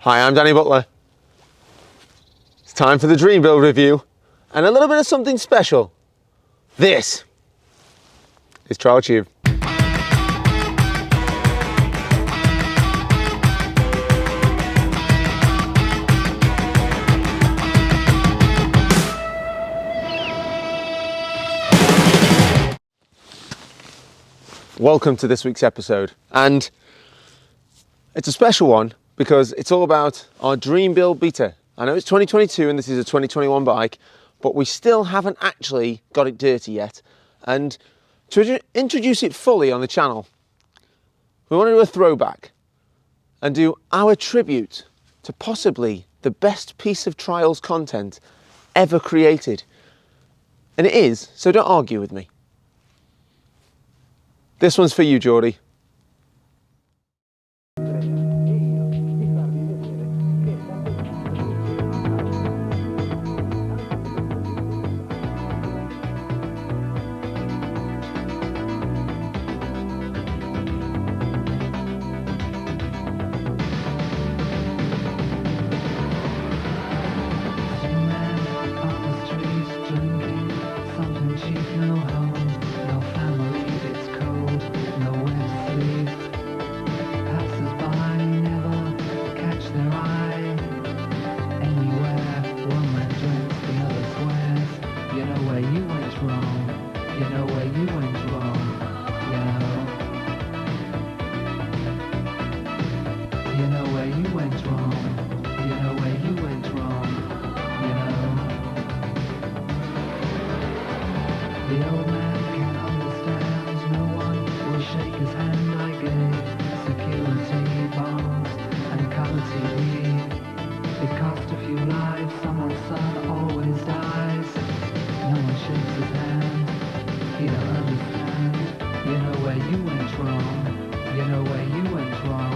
Hi, I'm Danny Butler. It's time for the Dream Build review and a little bit of something special. This is Trial Tube. Welcome to this week's episode, and it's a special one because it's all about our Dream Build Beta. I know it's 2022 and this is a 2021 bike, but we still haven't actually got it dirty yet. And to introduce it fully on the channel, we want to do a throwback and do our tribute to possibly the best piece of trials content ever created. And it is, so don't argue with me. This one's for you, Geordie. The old man can understand, no one will shake his hand. I gave security bonds and color TV. It cost a few lives, someone's son always dies. No one shakes his hand, he don't understand. You know where you went wrong, you know where you went wrong,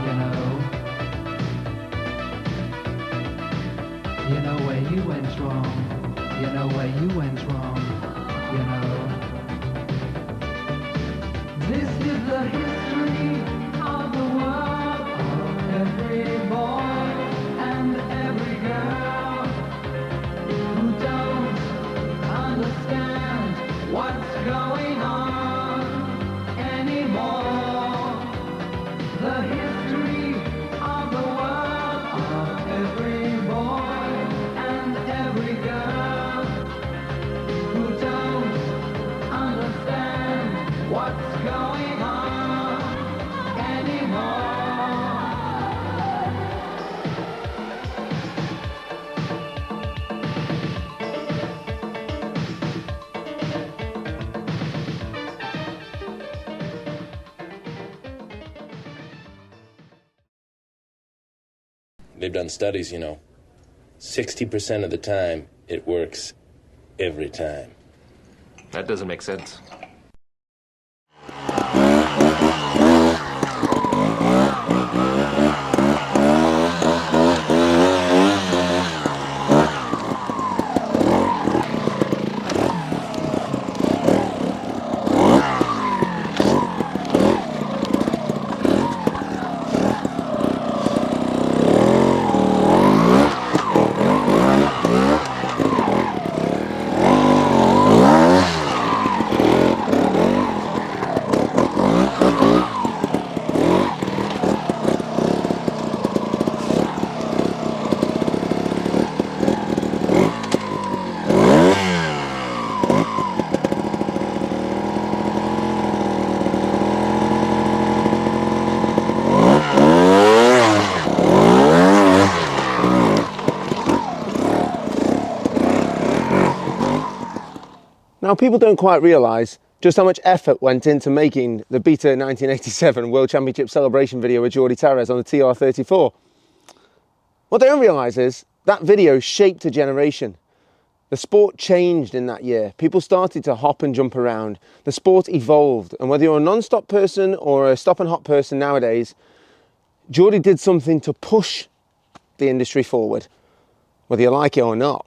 you know. You know where you went wrong, you know where you went wrong. You know, this is the history of the world, of every boy and every girl who don't understand what's going on anymore. The history of the world, of every boy and every girl who don't understand what's going on anymore. They've done studies, 60% of the time it works every time. That doesn't make sense. Now, people don't quite realise just how much effort went into making the Beta 1987 World Championship celebration video with Jordi Torres on the TR34. What they don't realise is that video shaped a generation. The sport changed in that year. People started to hop and jump around. The sport evolved. And whether you're a non-stop person or a stop and hop person nowadays, Jordi did something to push the industry forward, whether you like it or not.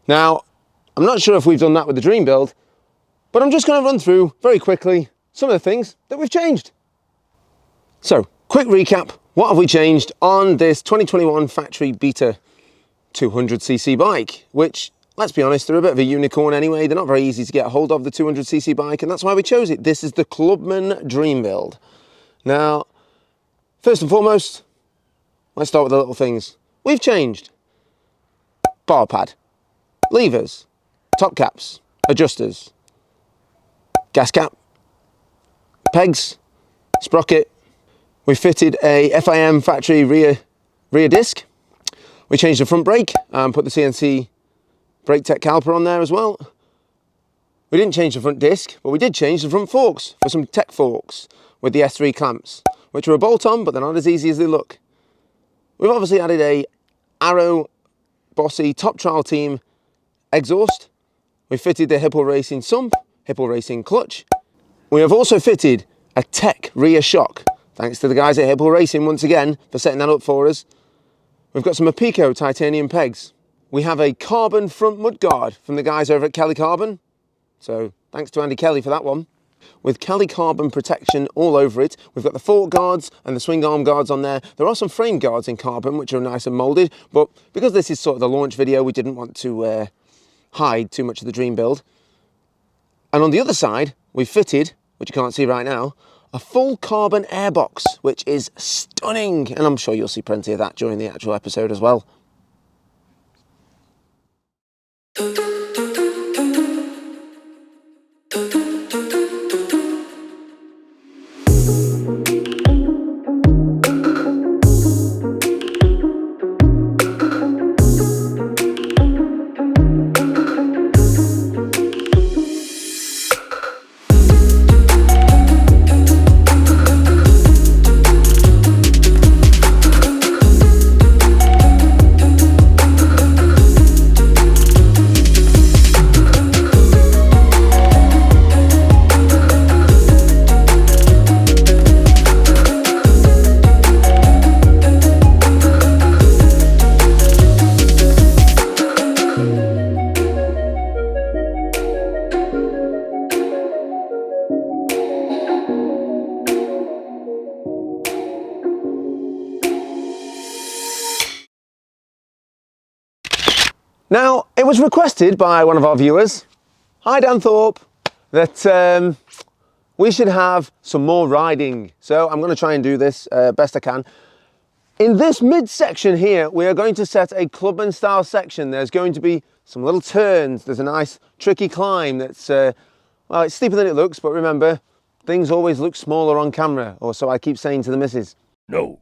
Now, I'm not sure if we've done that with the Dream Build, but I'm just going to run through very quickly some of the things that we've changed. So, quick recap What have we changed on this 2021 factory Beta 200cc bike, which, let's be honest, they're a bit of a unicorn anyway. They're not very easy to get a hold of, the 200cc bike, and that's why we chose it. This is the Clubman Dream Build. Now, first and foremost, let's start with the little things. We've changed bar pad, levers, top caps, adjusters, gas cap, pegs, sprocket. We fitted a FIM factory rear disc. We changed the front brake and put the CNC brake tech caliper on there as well. We didn't change the front disc, but we did change the front forks for some tech forks with the S3 clamps, which are a bolt-on, but they're not as easy as they look. We've obviously added a Arrow Bossy Top Trial Team exhaust. We fitted the Hippo Racing sump, Hippo Racing clutch. We have also fitted a tech rear shock, thanks to the guys at Hippo Racing once again for setting that up for us. We've got some Apico titanium pegs. We have a carbon front mudguard from the guys over at Kelly Carbon. So thanks to Andy Kelly for that one. With Kelly Carbon protection all over it. We've got the fork guards and the swing arm guards on there. There are some frame guards in carbon which are nice and moulded, but because this is sort of the launch video, we didn't want to hide too much of the dream build. And on the other side, we've fitted, which you can't see right now, a full carbon airbox, which is stunning. And I'm sure you'll see plenty of that during the actual episode as well. Now, it was requested by one of our viewers, hi Dan Thorpe, that we should have some more riding. So I'm going to try and do this best I can. In this mid-section here, we are going to set a Clubman style section. There's going to be some little turns. There's a nice tricky climb that's, well, it's steeper than it looks, but remember, things always look smaller on camera, or so I keep saying to the missus. No.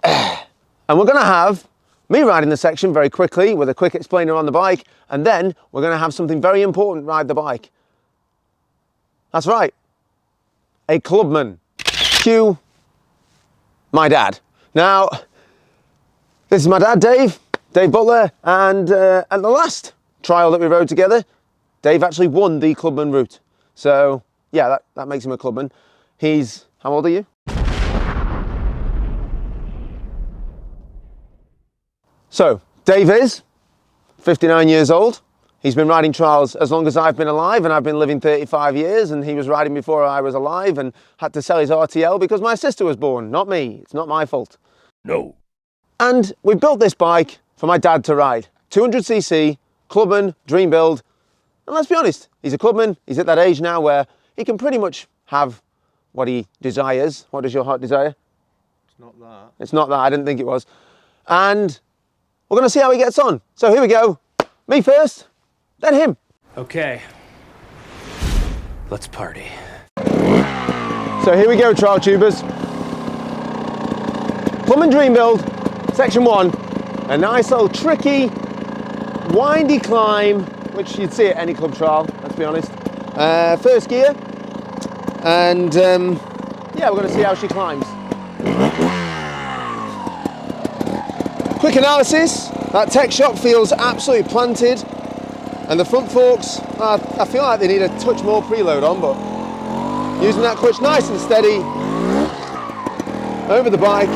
And we're going to have me riding the section very quickly with a quick explainer on the bike, and then we're going to have something very important ride the bike. That's right, a Clubman. Cue my dad. Now, this is my dad, Dave Butler, and at the last trial that we rode together, Dave actually won the Clubman route. So yeah, that makes him a Clubman. He's, how old are you? So, Dave is 59 years old. He's been riding trials as long as I've been alive, and I've been living 35 years, and he was riding before I was alive and had to sell his RTL because my sister was born, not me. It's not my fault. No. And we built this bike for my dad to ride. 200cc, Clubman, dream build. And let's be honest, he's a Clubman. He's at that age now where he can pretty much have what he desires. What does your heart desire? It's not that. It's not that, I didn't think it was. And we're going to see how he gets on. So here we go. Me first, then him. Okay. Let's party. So here we go, trial tubers. Clubman Dream Build, section 1. A nice little tricky, windy climb, which you'd see at any club trial, let's be honest. First gear. And yeah, we're going to see how she climbs. Quick analysis, that tech shock feels absolutely planted, and the front forks, I feel like they need a touch more preload on, but using that clutch nice and steady over the bike.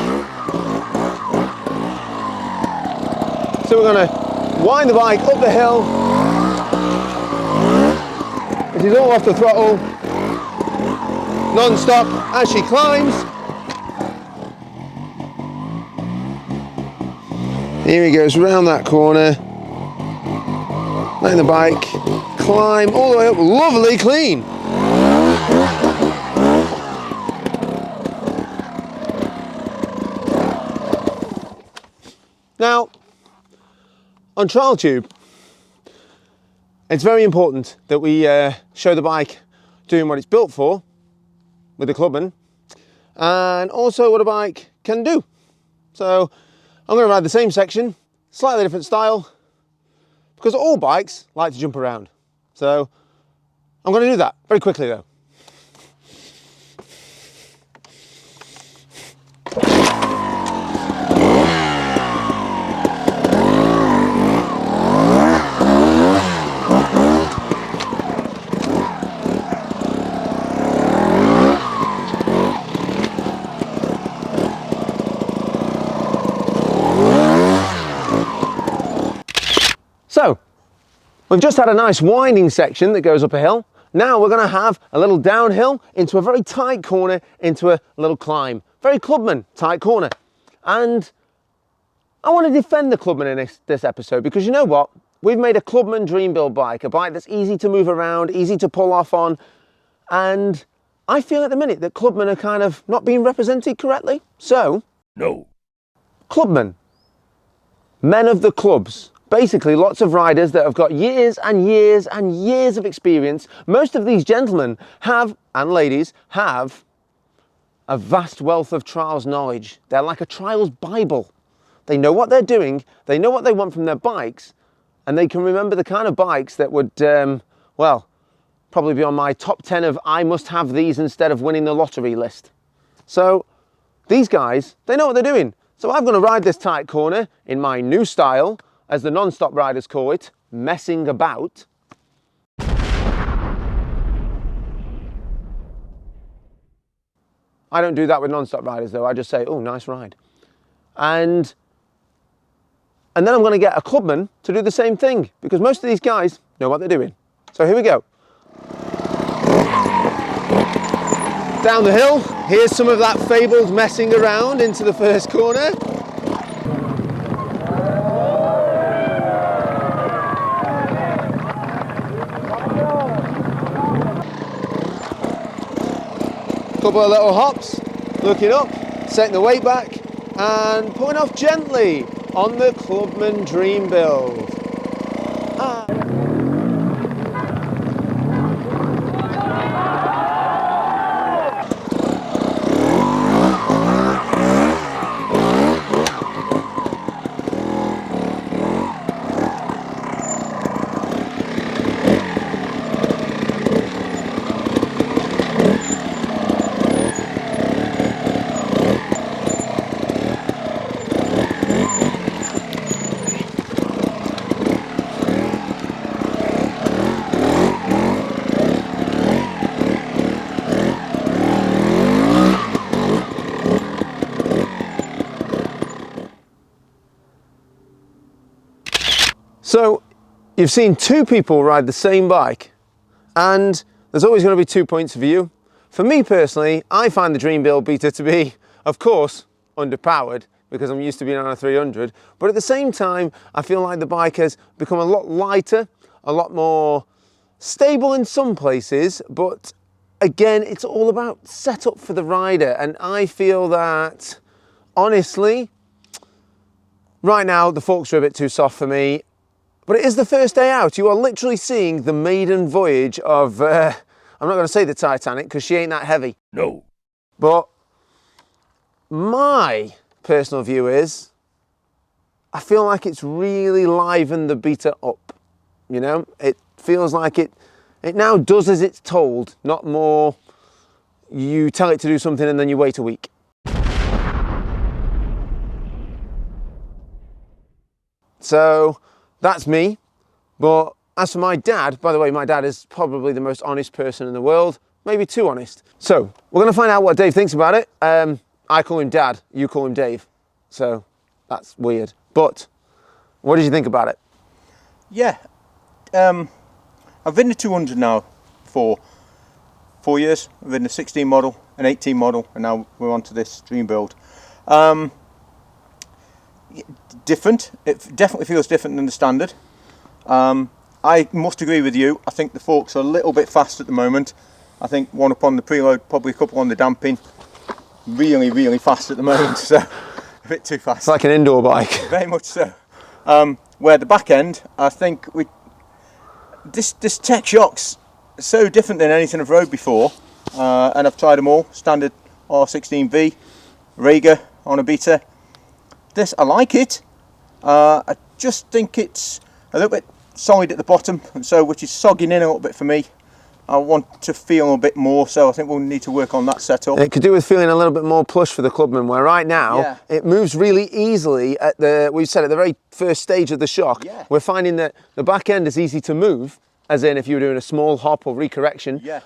So we're going to wind the bike up the hill. It is all off the throttle, non-stop as she climbs. Here he goes round that corner, letting the bike climb all the way up, lovely clean. Now, on trial tube, it's very important that we show the bike doing what it's built for with the Clubman, and also what a bike can do. So I'm going to ride the same section, slightly different style, because all bikes like to jump around. So I'm going to do that very quickly though. So, we've just had a nice winding section that goes up a hill. Now we're going to have a little downhill into a very tight corner, into a little climb. Very Clubman tight corner. And I want to defend the Clubman in this episode, because you know what? We've made a Clubman dream build bike, a bike that's easy to move around, easy to pull off on. And I feel at the minute that Clubman are kind of not being represented correctly. So, No. Clubman, men of the clubs. Basically, lots of riders that have got years and years and years of experience. Most of these gentlemen have, and ladies, have a vast wealth of trials knowledge. They're like a trials Bible. They know what they're doing, they know what they want from their bikes, and they can remember the kind of bikes that would, well, probably be on my top 10 of I must have these instead of winning the lottery list. So, these guys, they know what they're doing. So I'm going to ride this tight corner in my new style, as the non-stop riders call it, messing about. I don't do that with non-stop riders though, I just say, oh, nice ride. And then I'm going to get a Clubman to do the same thing, because most of these guys know what they're doing. So here we go. Down the hill, here's some of that fabled messing around into the first corner. Couple of little hops, looking up, setting the weight back, and pulling off gently on the Clubman Dream Build. So, you've seen two people ride the same bike, and there's always going to be 2 points of view. For me personally, I find the Dream Build Beta to be, of course, underpowered, because I'm used to being on a 300, but at the same time, I feel like the bike has become a lot lighter, a lot more stable in some places, but again, it's all about setup for the rider, and I feel that, honestly, right now, the forks are a bit too soft for me. But it is the first day out. You are literally seeing the maiden voyage of, I'm not going to say the Titanic because she ain't that heavy. No. But my personal view is, I feel like it's really livened the Beta up. You know, it feels like it now does as it's told, not more you tell it to do something and then you wait a week. So that's me. But as for my dad, by the way, my dad is probably the most honest person in the world, maybe too honest. So we're going to find out what Dave thinks about it. I call him Dad, you call him Dave. So that's weird. But what did you think about it? Yeah, I've ridden the 200 now for 4 years. I've ridden the 16 model, an 18 model, and now we're on to this Dream Build. different. It definitely feels different than the standard. I must agree with you. I think the forks are a little bit fast at the moment. I think one up on the preload, probably a couple on the damping. Really, really fast at the moment, so a bit too fast. It's like an indoor bike. Very much so. Where the back end, I think this Tech Shock's so different than anything I've rode before, and I've tried them all. Standard R16V, Rager on a Beta. This, I like it. I just think it's a little bit solid at the bottom, and so which is sogging in a little bit for me. I want to feel a bit more, so I think we'll need to work on that setup. It could do with feeling a little bit more plush for the Clubman, where right now it moves really easily at we said at the very first stage of the shock. Yeah. We're finding that the back end is easy to move, as in if you were doing a small hop or recorrection. Yeah.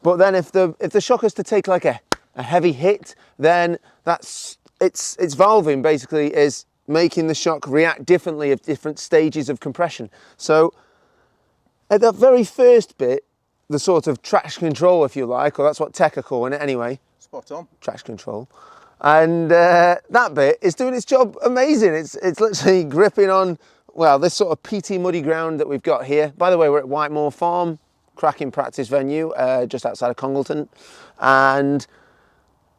But then if the shock is to take like a heavy hit, then it's valving basically is making the shock react differently at different stages of compression. So at that very first bit, the sort of traction control, if you like, or that's what Tech are calling it anyway. Spot on. Traction control. And that bit is doing its job amazing. It's literally gripping on, well, this sort of PT muddy ground that we've got here. By the way, we're at Whitemore Farm, cracking practice venue, just outside of Congleton. And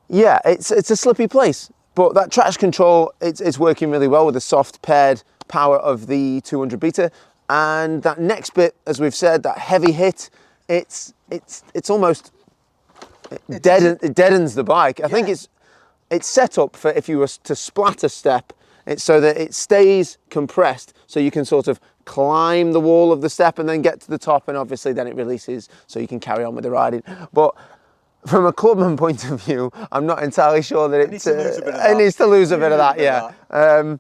yeah, it's a slippy place. But that traction control, it's working really well with the soft paired power of the 200 Beta. And that next bit, as we've said, that heavy hit, it's almost it deadens the bike. I think it's set up for if you were to splatter step, it's so that it stays compressed, so you can sort of climb the wall of the step and then get to the top, and obviously then it releases so you can carry on with the riding. But from a Clubman point of view, I'm not entirely sure that it needs to lose a bit of that. Yeah.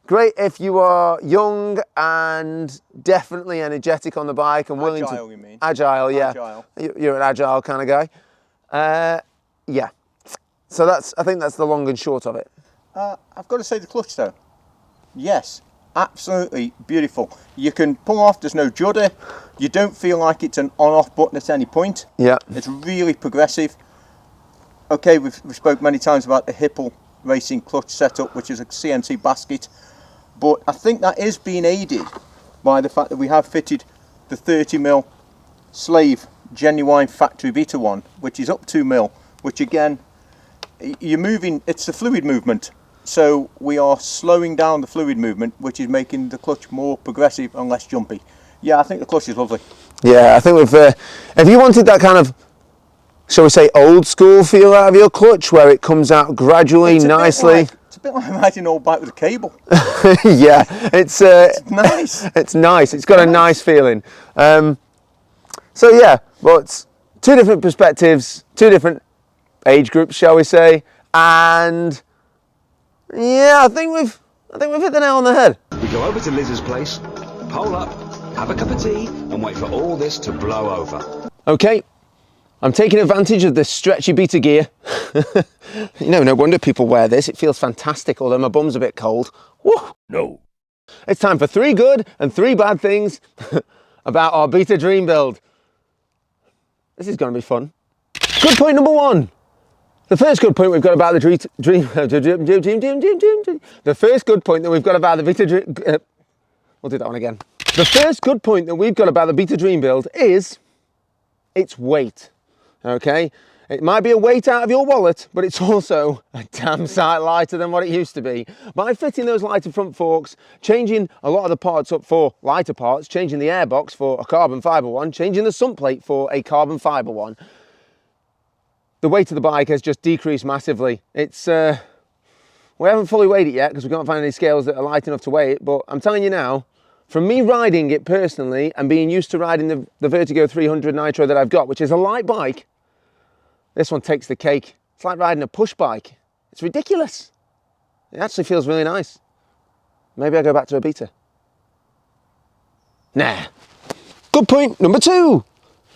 Great if you are young and definitely energetic on the bike and willing agile, to... you mean? Agile, yeah. Agile. You're an agile kind of guy. Yeah. So I think that's the long and short of it. I've got to say the clutch though. Yes, absolutely beautiful. You can pull off, there's no judder. You don't feel like it's an on-off button at any point. Yeah. It's really progressive. Okay, we've spoke many times about the Hipple racing clutch setup, which is a CNC basket. But I think that is being aided by the fact that we have fitted the 30mm Slave genuine factory Beta one, which is up 2mm, which again, you're moving, it's a fluid movement. So we are slowing down the fluid movement, which is making the clutch more progressive and less jumpy. Yeah, I think the clutch is lovely. Yeah, I think if you wanted that kind of, shall we say, old school feel out of your clutch, where it comes out gradually, nicely. It's a bit like riding an old bike with a cable. Yeah, it's nice. It's nice. It's got a nice feeling. So yeah, but two different perspectives, two different age groups, shall we say, and yeah, I think we've hit the nail on the head. We go over to Liz's place, pole up, have a cup of tea, and wait for all this to blow over. Okay. I'm taking advantage of this stretchy Beta gear. No wonder people wear this. It feels fantastic, although my bum's a bit cold. Woo! No. It's time for 3 good and 3 bad things about our Beta Dream build. This is going to be fun. Good point number 1. The first good point we've got about the Dream... The first good point that we've got about the Beta Dream... We'll do that one again. The first good point that we've got about the Beta Dream build is its weight. Okay, it might be a weight out of your wallet, but it's also a damn sight lighter than what it used to be. By fitting those lighter front forks, changing a lot of the parts up for lighter parts, changing the airbox for a carbon fibre one, changing the sump plate for a carbon fibre one, the weight of the bike has just decreased massively. It's we haven't fully weighed it yet because we can't find any scales that are light enough to weigh it, but I'm telling you now, from me riding it personally and being used to riding the Vertigo 300 Nitro that I've got, which is a light bike, this one takes the cake. It's like riding a push bike. It's ridiculous. It actually feels really nice. Maybe I go back to a Beta. Nah. Good point number 2.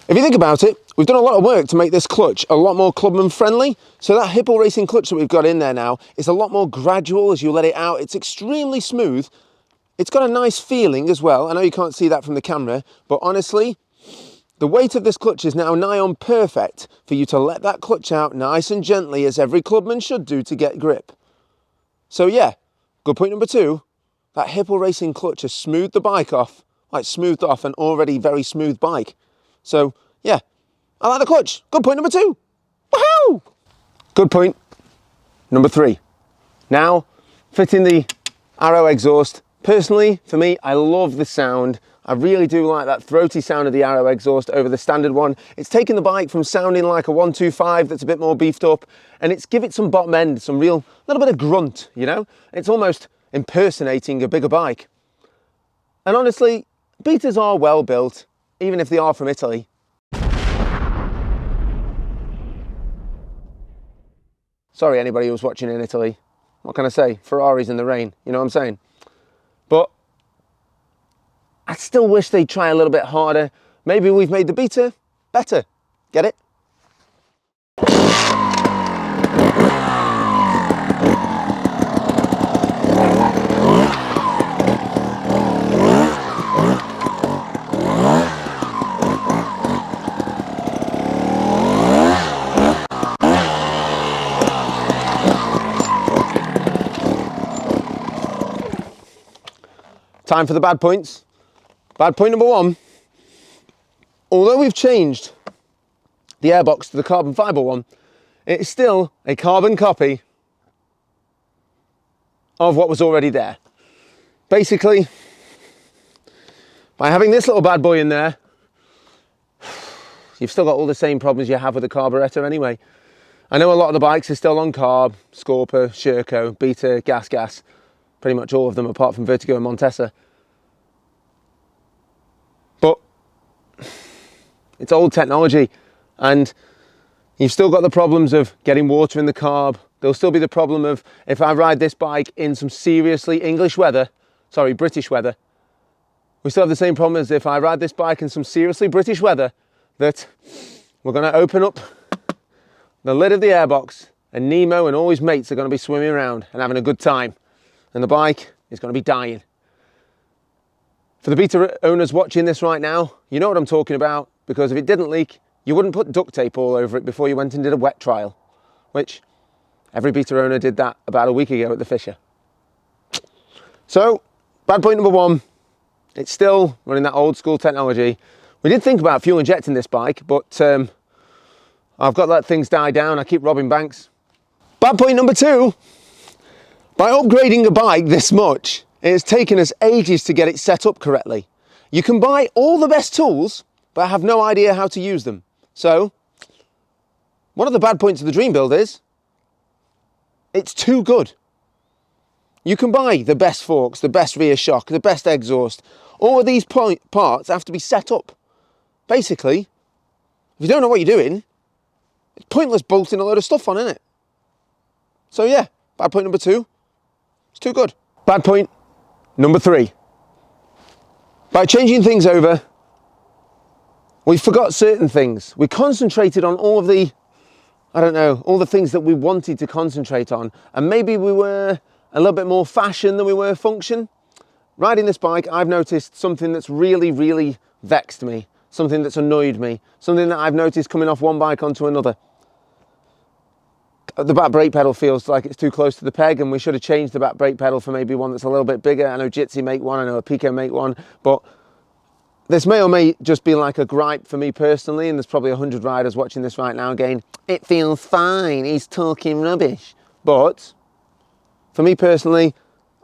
If you think about it, we've done a lot of work to make this clutch a lot more Clubman friendly. So that Hipple Racing clutch that we've got in there now is a lot more gradual as you let it out. It's extremely smooth. It's got a nice feeling as well. I know you can't see that from the camera, but honestly, the weight of this clutch is now nigh on perfect for you to let that clutch out nice and gently, as every Clubman should do to get grip. So yeah, Good point number 2, that Hipple Racing clutch has smoothed the bike off, like smoothed off an already very smooth bike. So yeah, I like the clutch. Good point number 2. Woohoo! Good point number 3. Now, fitting the Arrow exhaust. Personally, for me, I love the sound. I really do like that throaty sound of the Arrow exhaust over the standard one. It's taken the bike from sounding like a 125 that's a bit more beefed up, and it's give it some bottom end, some real little bit of grunt, you know? It's almost impersonating a bigger bike. And honestly, Betas are well built, even if they are from Italy. Sorry, anybody who was watching in Italy. What can I say? Ferraris in the rain, you know what I'm saying? But I still wish they'd try a little bit harder. Maybe we've made the Beta better. Get it? Time for the bad points. Bad point number 1. Although we've changed the airbox to the carbon fibre one, it is still a carbon copy of what was already there. Basically, by having this little bad boy in there, you've still got all the same problems you have with the carburettor anyway. I know a lot of the bikes are still on carb, Scorpa, Sherco, Beta, gas, pretty much all of them apart from Vertigo and Montesa. But it's old technology, and you've still got the problems of getting water in the carb. There'll still be the problem of, if I ride this bike in some seriously British weather, we still have the same problem as if I ride this bike in some seriously British weather, that we're going to open up the lid of the airbox and Nemo and all his mates are going to be swimming around and having a good time, and the bike is going to be dying. For the Beta owners watching this right now, you know what I'm talking about, because if it didn't leak, you wouldn't put duct tape all over it before you went and did a wet trial, which every Beta owner did that about a week ago at the Fisher. So, bad point number 1, it's still running that old school technology. We did think about fuel injecting this bike, but I've got to let things die down. I keep robbing banks. Bad point number 2, by upgrading a bike this much, it has taken us ages to get it set up correctly. You can buy all the best tools, but have no idea how to use them. So, one of the bad points of the Dream Build is, it's too good. You can buy the best forks, the best rear shock, the best exhaust. All of these parts have to be set up. Basically, if you don't know what you're doing, it's pointless bolting a load of stuff on, isn't it? So yeah, bad point number 2, it's too good. Bad point number 3. By changing things over, we forgot certain things. We concentrated on all of the, all the things that we wanted to concentrate on. And maybe we were a little bit more fashion than we were function. Riding this bike, I've noticed something that's really, really vexed me. Something that's annoyed me. Something that I've noticed coming off one bike onto another. The back brake pedal feels like it's too close to the peg, and we should have changed the back brake pedal for maybe one that's a little bit bigger. I know Jitsi make one, I know a Pico make one, but this may or may just be like a gripe for me personally, and there's probably 100 riders watching this right now going, it feels fine, he's talking rubbish. But for me personally,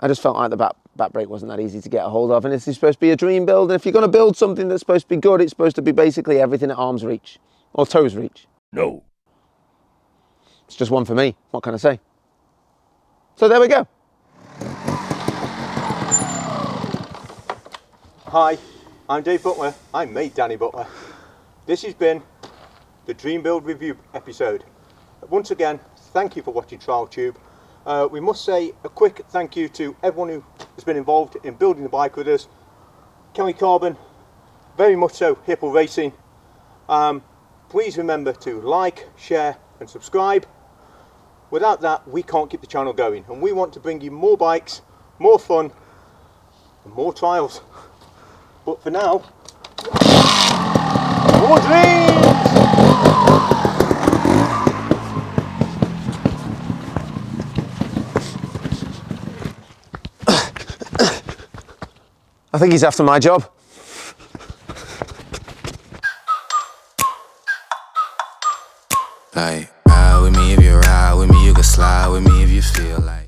I just felt like the back brake wasn't that easy to get a hold of, and this is supposed to be a dream build, and if you're going to build something that's supposed to be good, it's supposed to be basically everything at arm's reach, or toes reach. No. It's just one for me, what can I say? So there we go. Hi, I'm Dave Butler. I made Danny Butler. This has been the Dream Build review episode. Once again, thank you for watching Trial Tube. We must say a quick thank you to everyone who has been involved in building the bike with us. Kelly Carbon, very much so Hipple Racing. Please remember to like, share and subscribe. Without that, we can't keep the channel going, and we want to bring you more bikes, more fun and more trials. But for now, more dreams! I think he's after my job. Like, ride with me if you ride with me, you can slide with me if you feel like.